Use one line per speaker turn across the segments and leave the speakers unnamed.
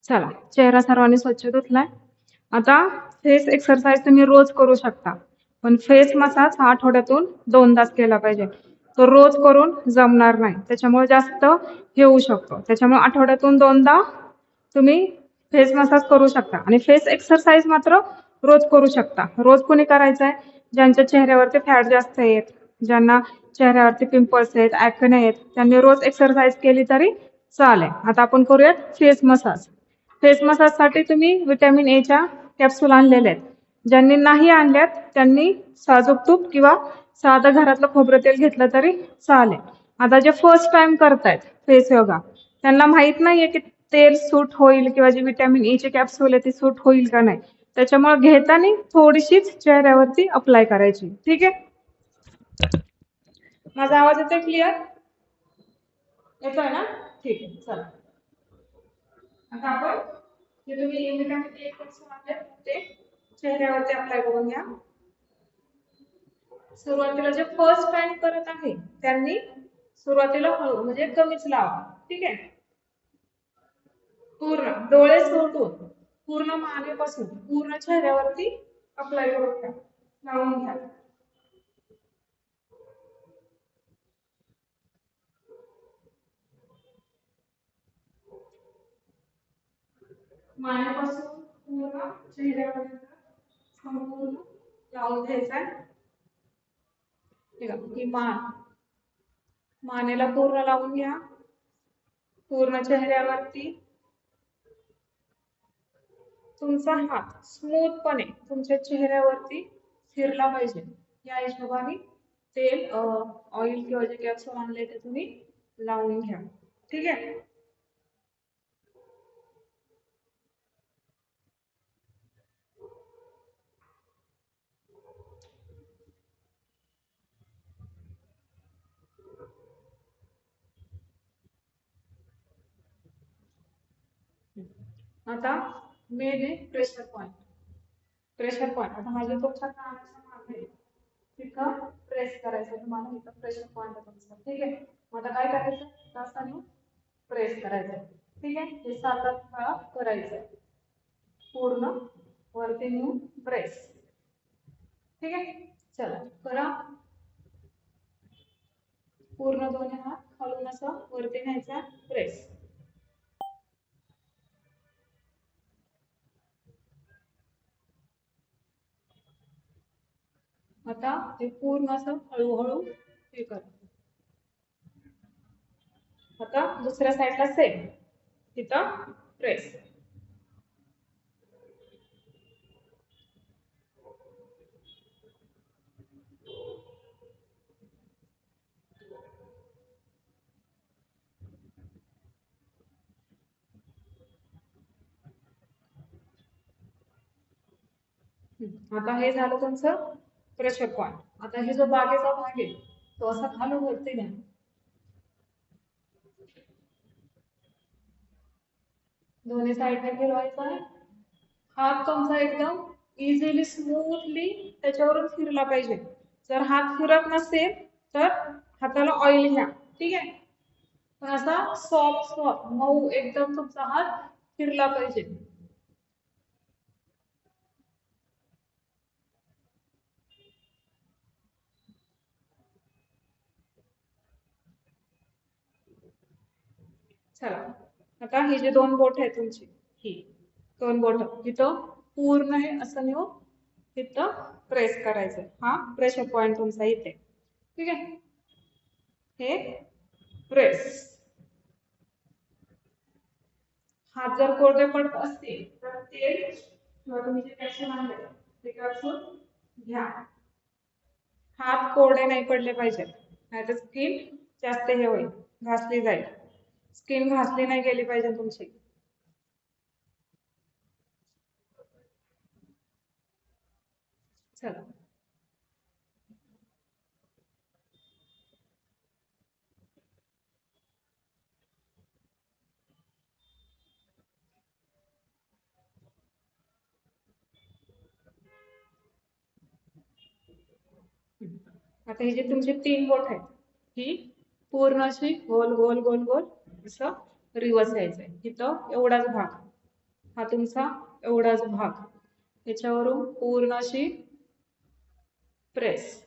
चला, चेहरा सर्वांनी स्वच्छ धुतलाय. आता फेस एक्सरसाइज तुम्ही रोज करू शकता, पण फेस मसाज हा आठवड्यातून 2दाच केला पाहिजे. तो रोज करून जमणार नाही, त्याच्यामुळे जास्त हे होऊ शकतो. त्याच्यामुळे आठवड्यातून 2दा तुम्ही फेस मसाज करू शकता आणि फेस एक्सरसाइज मात्र रोज करू शकता. रोज कोणी करायचंय? ज्यांच्या चेहऱ्यावरती फॅट जास्त आहेत, ज्यांना चेहऱ्यावरती पिंपल्स आहेत, ॲक्ने आहेत, त्यांनी रोज एक्सरसाइज केली तरी चालेल. आता आपण करूयात फेस मसाज. फेस मसाजसाठी तुम्ही व्हिटॅमिन एच्या कॅप्सूल आणलेले आहेत. ज्यांनी नाही आणल्यात त्यांनी साजूक तूप किंवा साधं घरातलं खोबरं तेल घेतलं तरी चालेल. आता जे फर्स्ट टाइम करतायत फेस योगा, त्यांना माहित नाहीये की तेल सूट होईल किंवा जी व्हिटॅमिन ईची कॅप्सूल आहे ती सूट होईल का नाही. त्याच्यामुळे घेताना थोडीशीच चेहऱ्यावरती अप्लाय करायची. ठीक आहे? माझा आवाज येतोय क्लिअर? येतोय ना? ठीक आहे, चला. आता आपण जे तुम्ही व्हिटॅमिन ए कॅप्सूल आणले ते चेहऱ्यावरती अप्लाय करून घ्या. सुरुवातीला जे फर्स्ट टाइम करत आहे त्यांनी सुरुवातीला हळू म्हणजे कमीच लावा. ठीक आहे? पूर्ण डोळे सोडून पूर्ण मानेपासून पूर्ण चेहऱ्यावरती अप्लाय करून घ्या, लावून घ्या. मानेपासून पूर्ण चेहऱ्यापर्यंत संपूर्ण लावून घ्यायचा. ठीक आहे? ही मानेला पूर्ण लावून घ्या, पूर्ण चेहऱ्यावरती. तुमचा हात स्मूथपणे तुमच्या चेहऱ्यावरती फिरला पाहिजे. या हिशोबाने तेल ऑइल किंवा जे कॅप्सूल आणले ते तुम्ही लावून घ्या. ठीक आहे? आता मेन आहे प्रेशर पॉइंट. प्रेशर पॉइंट आता माझ्या तुमच्या कानाच्या मागे तिथं प्रेस करायचं तुम्हाला. इथं प्रेशर पॉइंट आहे तुमचा. ठीक आहे? मग आता काय करायचं? तासाने प्रेस करायचं. ठीक आहे? हे 7-8 वेळा करायचं. पूर्ण वरती नेऊन प्रेस. ठीक आहे? चला करा. पूर्ण दोन्ही हात खालून असं वरती न्यायचा, प्रेस. आता हे पूर्ण असं हळूहळू हे करा. आता दुसऱ्या साईडला सेम तिथं प्रेस. आता हे झालं तुमचं प्रेशर पॉइंट. आता हे जो बागेचा भाग आहे तो असा खालून वरती घ्या. दोन्ही साईडने फिरवायचा. हात तुमचा एकदम इझिली स्मूथली त्याच्यावरून फिरला पाहिजे. जर हात फिरत नसेल तर हाताला ऑइल घ्या. ठीक आहे? पण असा सॉफ्ट सॉफ्ट मऊ एकदम तुमचा हात फिरला पाहिजे. चला आता ही जी 2 बोट आहे तुमची, ही 2 बोट इथं पूर्ण हे असं नेऊन इथं प्रेस करायचं. हा प्रेशर पॉइंट तुमचा इथे. ठीक आहे? हे प्रेस. हात जर कोरडे पडत असतील तर तेल किंवा तुम्ही जे कॅप्सूल आणले ते कॅप्सूल घ्या. हात कोरडे नाही पडले पाहिजेत, नाहीतर स्किन जास्त हे होईल, घासली जाईल. स्किन घासली नाही गेली पाहिजे तुमची. चला आता ही जी तुमची 3 बोट आहेत ही पूर्ण अशी गोल गोल गोल गोल असं रिवर्स यायचंय. इथं एवढाच भाग हा तुमचा एवढाच भाग, याच्यावरून पूर्ण अशी प्रेस.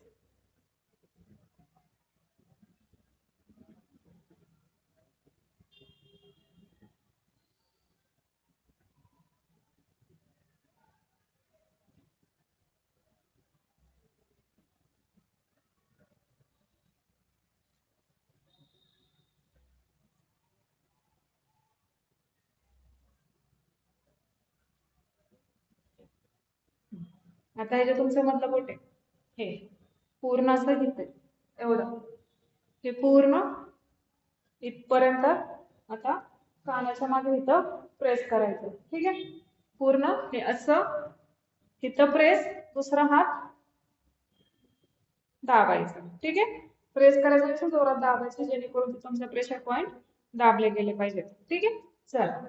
आता हे जे तुमचं मधलं बोट आहे, हे पूर्ण असं घेतंय एवढं, हे पूर्ण इथपर्यंत आता कानाच्या मागे इथं प्रेस करायचं. ठीक आहे, पूर्ण हे असं इथं प्रेस, दुसरा हात दाबायचं. ठीक आहे, प्रेस करायचं, जोरात दाबायचं, जेणेकरून तुमचे प्रेशर पॉइंट दाबले गेले पाहिजेत. ठीक आहे, चला.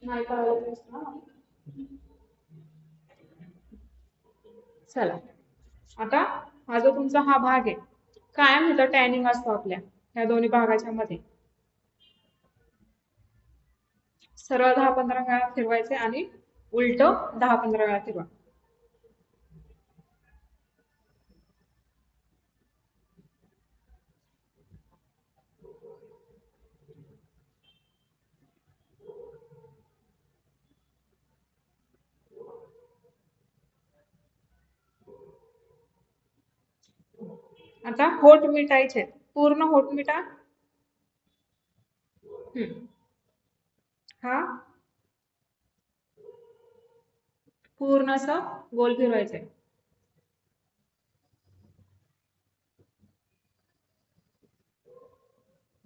नाही करायला ना. चला, आता हा जो तुमचा हा भाग आहे, कायम इथं टॅनिंग असतो आपल्या ह्या दोन्ही भागाच्या मध्ये. सरळ 10-15 वेळा फिरवायचे आणि उलट 10-15 वेळा फिरवा. आता होठ मिटायचे, पूर्ण होठ मिटा. हा पूर्ण असं गोल फिरवायचंय.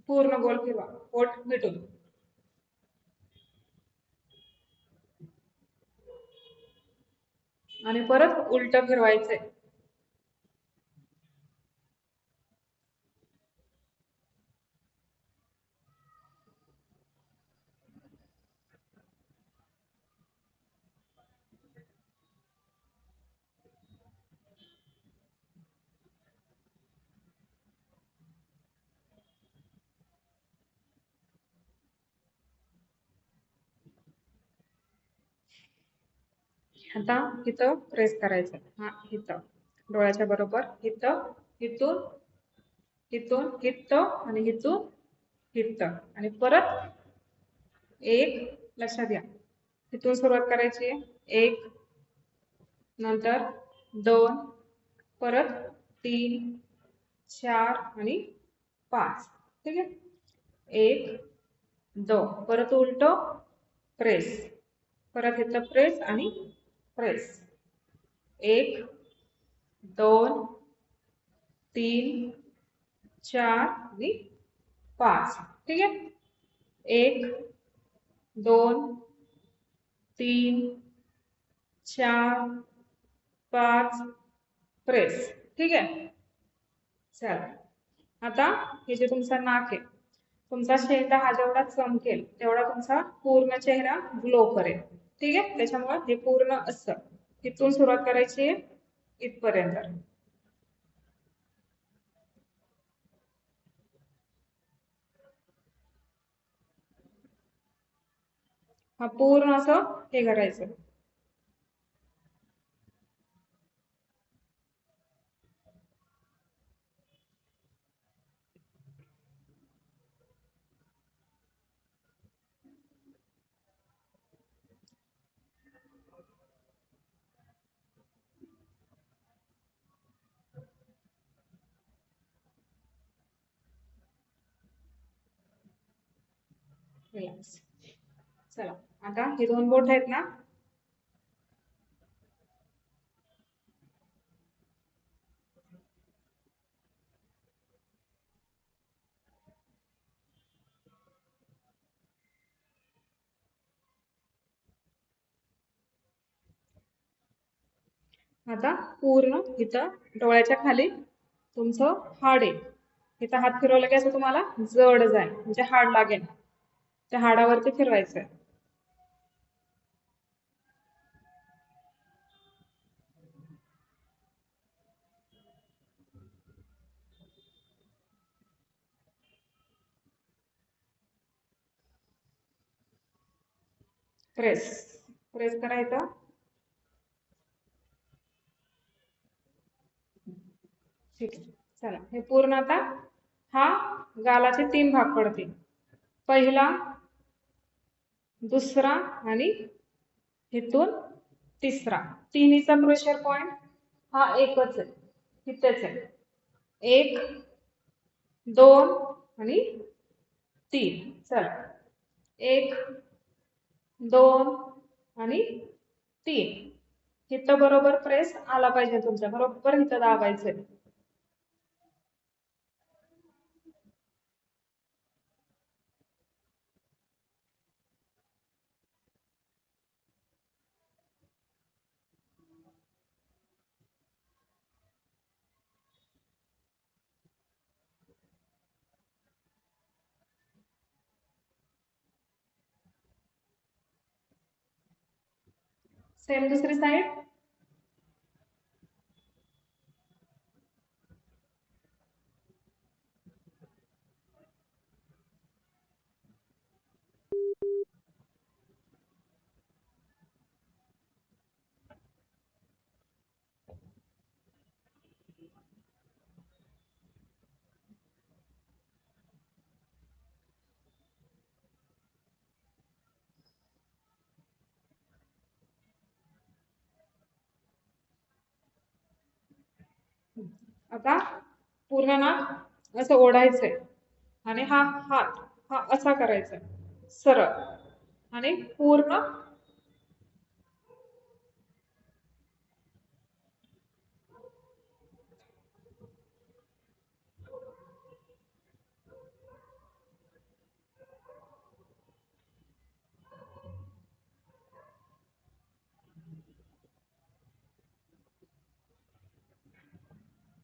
पूर्ण गोल फिरवा, होठ मिटून. आणि परत उलट फिरवायचंय. आता इथं प्रेस करायचं, हा इथं डोळ्याच्या बरोबर, इथं, इथून, इथून, इथं आणि इथून, इथं आणि परत एक. लक्षात घ्या, इथून सुरुवात करायची, एक, नंतर 2, परत 3, 4 आणि 5. ठीक आहे, 1, 2, परत उलट प्रेस, परत इथं प्रेस आणि प्रेस, 1, 2, 3, 4 आणि 5. ठीक आहे, 1, 2, 3, 4, 5, प्रेस. ठीक आहे, चला. आता हे जे तुमचा नाक आहे, तुमचा शेंडा हा जेवढा चमकेल तेवढा तुमचा पूर्ण चेहरा ग्लो करेल. ठीक आहे, त्याच्यामुळे हे पूर्ण असं इथून सुरुवात करायची आहे इथपर्यंत. हा पूर्ण असं हे करायचं. रिलॅक्स. चला, आता हे 2 बोट आहेत ना, आता पूर्ण इथं डोळ्याच्या खाली तुमचं हाड आहे. इथं हात फिरवलं की असं तुम्हाला जड जाईल म्हणजे हाड लागेल. त्या हाडावरती फिरवायचंय. प्रेस प्रेस करायचं. ठीक आहे. चला हे पूर्ण आता हा गालाचे 3 भाग पडतील. पहिला, दुसरा आणि इथून तिसरा. तिन्हीचा प्रेशर पॉइंट हा एकच आहे. इथेच आहे. 1, 2 आणि 3. चला 1, 2 आणि 3. इथं बरोबर प्रेस आला पाहिजे तुमच्या. बरोबर इथं दाबायचंय. सेम दुसरी साइड. आता पूर्ण ना असं ओढायचंय आणि हा हात हा असा करायचा सरळ आणि पूर्ण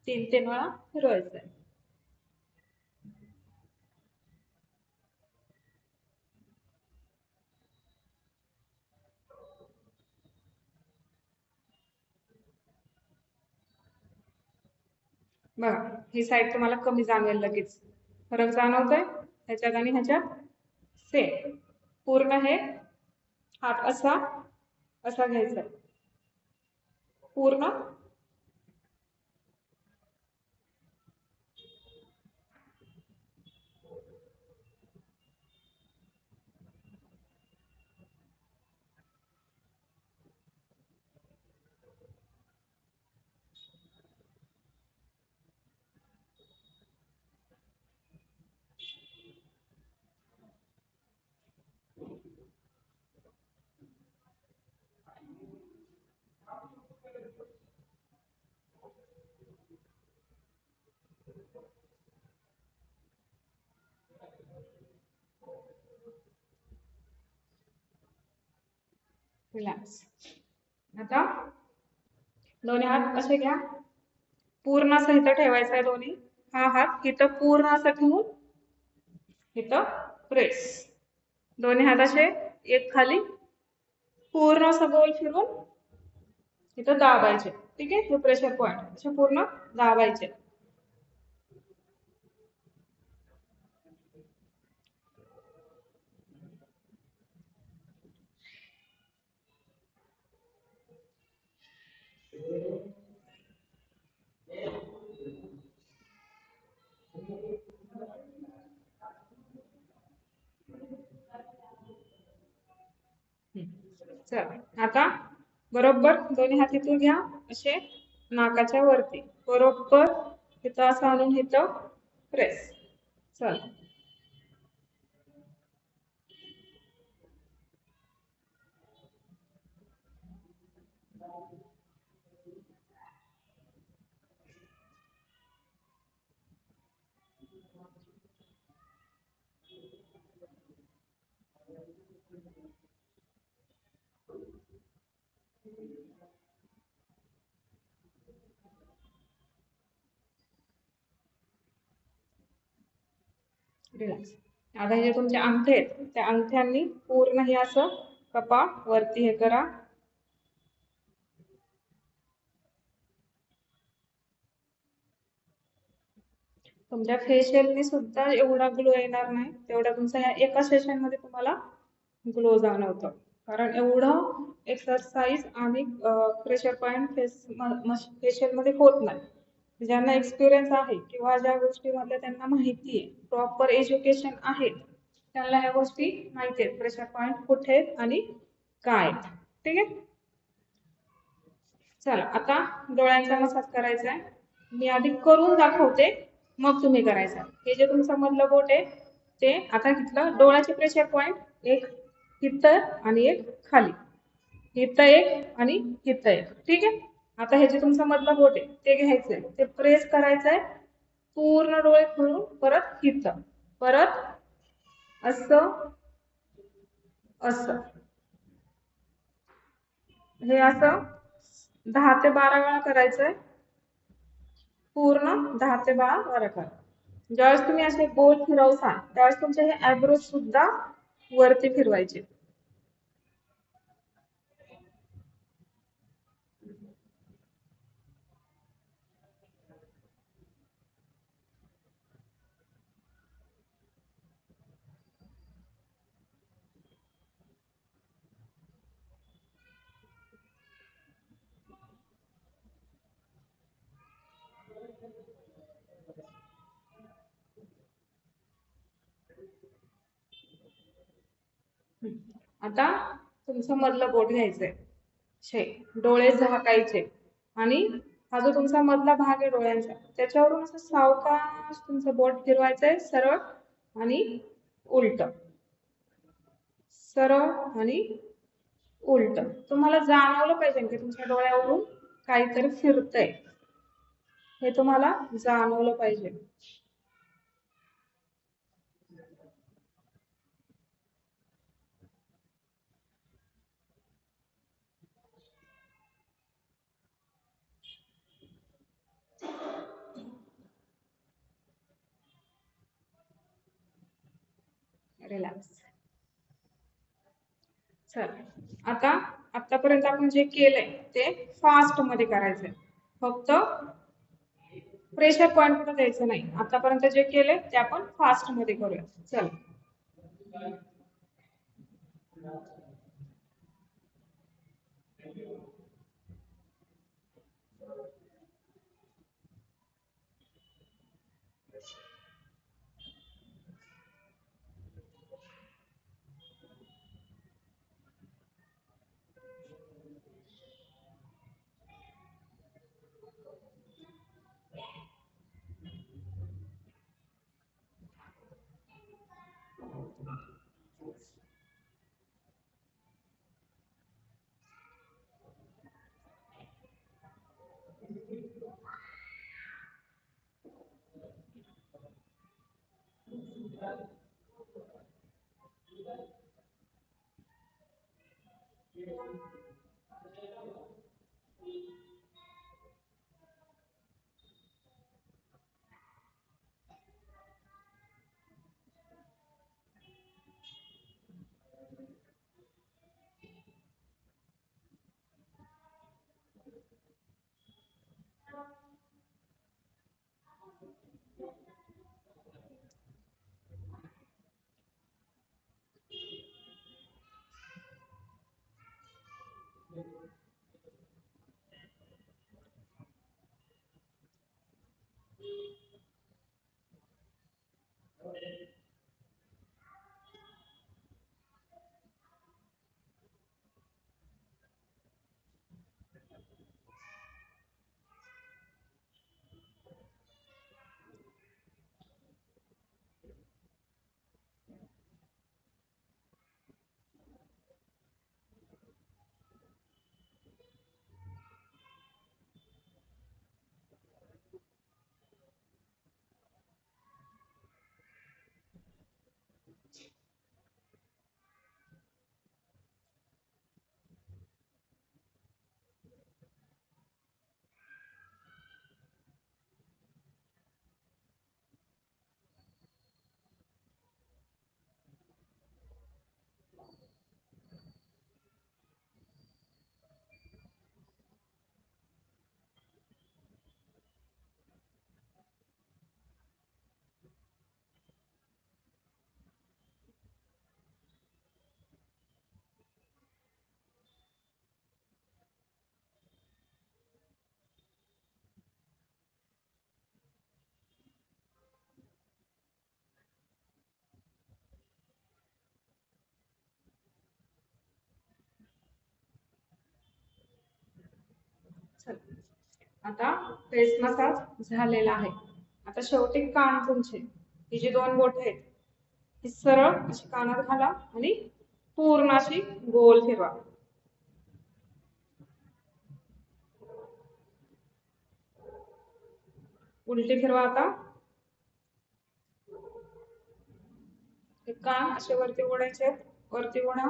3-3 वेळा फिरवायचंय. बघा ही साईड तुम्हाला कमी जाणवेल लगेच. फरक जाणवतोय ह्याच्यात आणि ह्याच्यात. सेम पूर्ण हे हात असा असा घ्यायचा पूर्ण. 'रिलॅक्स'. आता दोन्ही हात असे घ्या. पूर्ण असं इथं ठेवायचं आहे दोन्ही. हा हात इथं पूर्ण असं ठेवून इथं प्रेस. दोन्ही हात असे एक खाली पूर्ण असं गोल फिरून इथं दाबायचे. ठीक आहे. हे प्रेशर पॉइंट असे पूर्ण दाबायचे. चला आता बरोबर दोन्ही हात इथून घ्या असे नाकाच्या वरती. बरोबर इथं असं आणून इथं प्रेस. चला रिलॅक्स. आता हे जे तुमचे अंगठे आहेत त्या अंगठ्यांनी पूर्ण हे असं कपाळ वरती हे करा. तुमच्या फेशियलनी सुद्धा एवढा ग्लो येणार नाही तेवढा तुमचा या एका सेशन मध्ये तुम्हाला ग्लो जाणवतो. कारण एवढं एक्सरसाइज आणि प्रेशर पॉइंट फेशियल मध्ये होत नाही. ज्यांना एक्सपिरियन्स आहे किंवा ज्या गोष्टीमधल्या त्यांना माहिती आहे, प्रॉपर एज्युकेशन आहे, त्यांना ह्या गोष्टी माहिती आहेत, प्रेशर पॉइंट कुठे आहेत आणि काय आहेत. ठीक आहे. चला आता डोळ्यांचा मसाज करायचा आहे. मी आधी करून दाखवते, मग तुम्ही करायचा. हे जे तुमचं मधलं बोट आहे ते आता घेतलं. डोळ्याचे प्रेशर पॉइंट एक इथं आणि एक खाली, इथं एक आणि इथं एक. ठीक आहे. आता हे जे तुमचं मधलं बोट आहे ते घ्यायचंय, ते प्रेस करायचंय पूर्ण डोळे खोलून, परत इथं, परत असं असं, हे असं 10 ते 12 वेळा करायचंय. पूर्ण 10 ते 12 वेळा करा. ज्यावेळेस तुम्ही असे गोल फिरवसाल त्यावेळेस तुमचे हे आयब्रोज सुद्धा वरती फिरवायचे. आता तुमचं मधलं बोट घ्यायचंय, छे डोळे झाकायचे आणि हा जो तुमचा मधला भाग आहे डोळ्यांचा त्याच्यावरून असं सावकाश तुमचं बोट फिरवायचंय, सरळ आणि उलट, सरळ आणि उलट. तुम्हाला जाणवलं पाहिजे की तुमच्या डोळ्यावरून काहीतरी फिरतंय, हे तुम्हाला जाणवलं पाहिजे. रिलॅक्स. चल आता आतापर्यंत आपण जे केलंय ते फास्ट मध्ये करायचंय. फक्त प्रेशर पॉइंट कडे द्यायचं नाही. आतापर्यंत जे केलंय ते आपण फास्ट मध्ये करूया. चल. चला, आता फेस मसाज झालेला आहे. आता शेवटी कान तुमचे, ही जी दोन बोट आहेत ही सरळ अशी कानात घाला आणि पूर्ण अशी गोल फिरवा. उलटी फिरवा आता. कान असे वरती ओढायचे, वरती ओढा.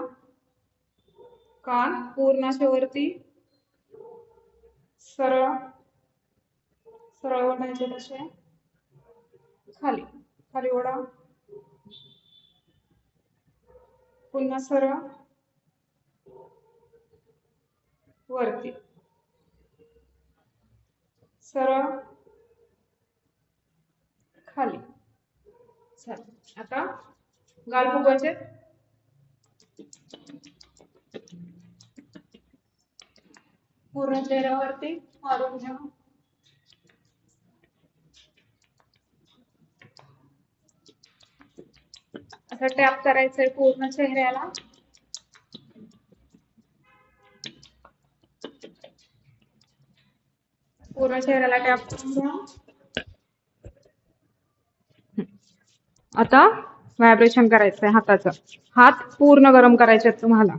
कान पूर्ण असे वरती सरळ सरळ ओढायचे, तसे खाली खाली ओढा. पुन्हा सरळ वरती, सरळ खाली. चल, आता गाल फुगवायचे. पूर्ण चेहऱ्यावरती मारून घ्या. असं टॅप करायचंय पूर्ण चेहऱ्याला. पूर्ण चेहऱ्याला टॅप करून घ्या. आता व्हायब्रेशन करायचंय हाताचं. हात पूर्ण गरम करायचे तुम्हाला.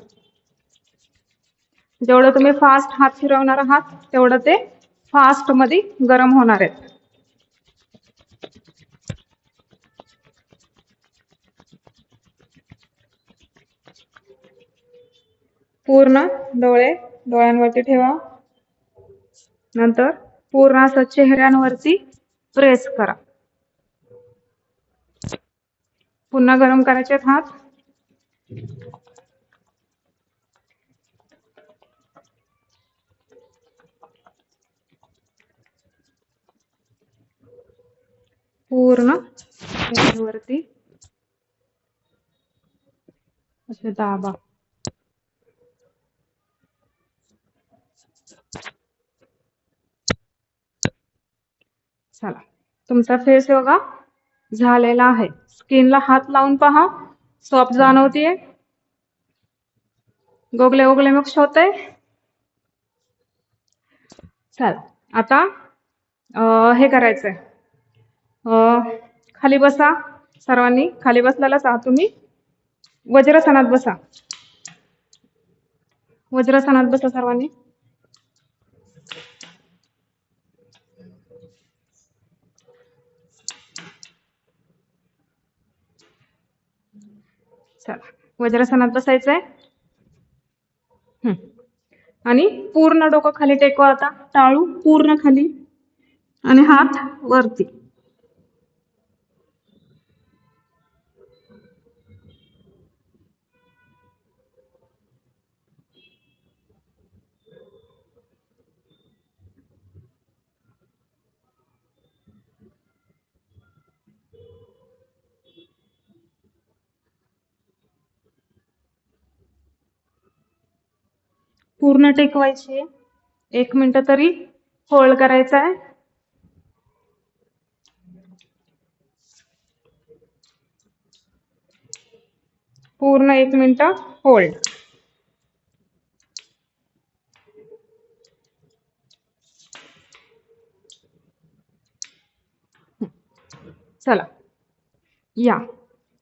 जेवढं तुम्ही फास्ट हात फिरवणार आहात तेवढं ते फास्ट मध्ये गरम होणार आहेत. पूर्ण डोळ्यांवरती ठेवा. नंतर पूर्ण असं चेहऱ्यांवरती प्रेस करा. पुन्हा गरम करायचे हात. पूर्ण चेहऱ्यावरती असे दाबा. चला, तुमचा फेस योगा झालेला आहे. स्किनला हात लावून पहा, सॉफ्ट जाणवतीये, गोगले गोगले मिक्स होते. चल, आता हे करायचंय. खाली बसा. सर्वांनी खाली बसलेलाच आहात तुम्ही. वज्रासनात बसा. वज्रासनात बसा सर्वांनी. चला, वज्रासनात बसायचंय. आणि पूर्ण डोकं खाली टेकवा. आता टाळू पूर्ण खाली आणि हात वरती. पूर्ण टेकवायची. 1 मिनिट तरी होल्ड करायचा आहे. पूर्ण 1 मिनिट होल्ड. चला, या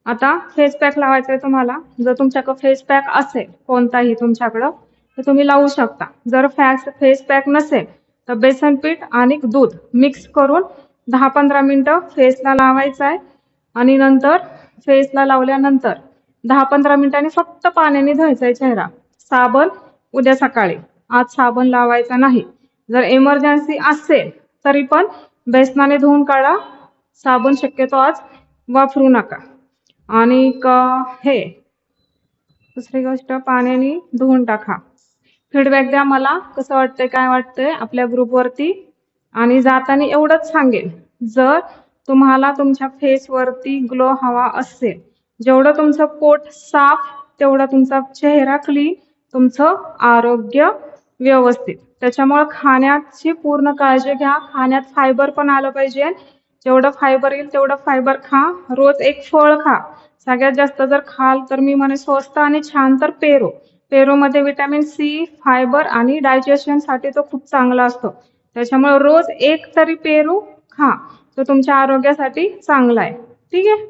आता फेस पॅक लावायचा आहे तुम्हाला. जर तुमच्याकडे फेस पॅक असेल कोणताही तुमच्याकडं तर तुम्ही लावू शकता. जर फेस पॅक नसेल तर बेसन पीठ आणि दूध मिक्स करून 10-15 मिनिटं फेसला लावायचं आहे. आणि नंतर फेसला लावल्यानंतर 10-15 मिनिटांनी फक्त पाण्याने धुवायचा आहे चेहरा. साबण उद्या सकाळी. आज साबण लावायचा नाही. जर इमर्जन्सी असेल तरी पण बेसनाने धुवून काढा. साबण शक्यतो आज वापरू नका. आणि हे दुसरी गोष्ट, पाण्याने धुवून टाका. फीडबॅक द्या मला कसं वाटतंय, काय वाटतंय आपल्या ग्रुपवरती. आणि जाताना एवढंच सांगेन, जर तुम्हाला तुमच्या फेसवरती ग्लो हवा असेल, जेवढं तुमचं पोट साफ तेवढा तुमचा चेहरा क्लीन, तुमचं आरोग्य व्यवस्थित. त्याच्यामुळे खाण्याची पूर्ण काळजी घ्या. खाण्यात फायबर पण आलं पाहिजे. जेवढं फायबर येईल तेवढं फायबर खा. रोज 1 फळ खा. सगळ्यात जास्त जर खाल तर मी म्हणे स्वस्त आणि छान तर पेरू. पेरूमध्ये व्हिटॅमिन सी, फायबर आणि डायजेशनसाठी तो खूप चांगला असतो. त्याच्यामुळे रोज एक तरी पेरू खा. तो तुमच्या आरोग्यासाठी चांगला आहे. ठीक आहे?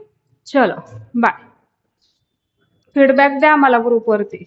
चलो, बाय. फीडबॅक द्या मला ग्रुपवरती.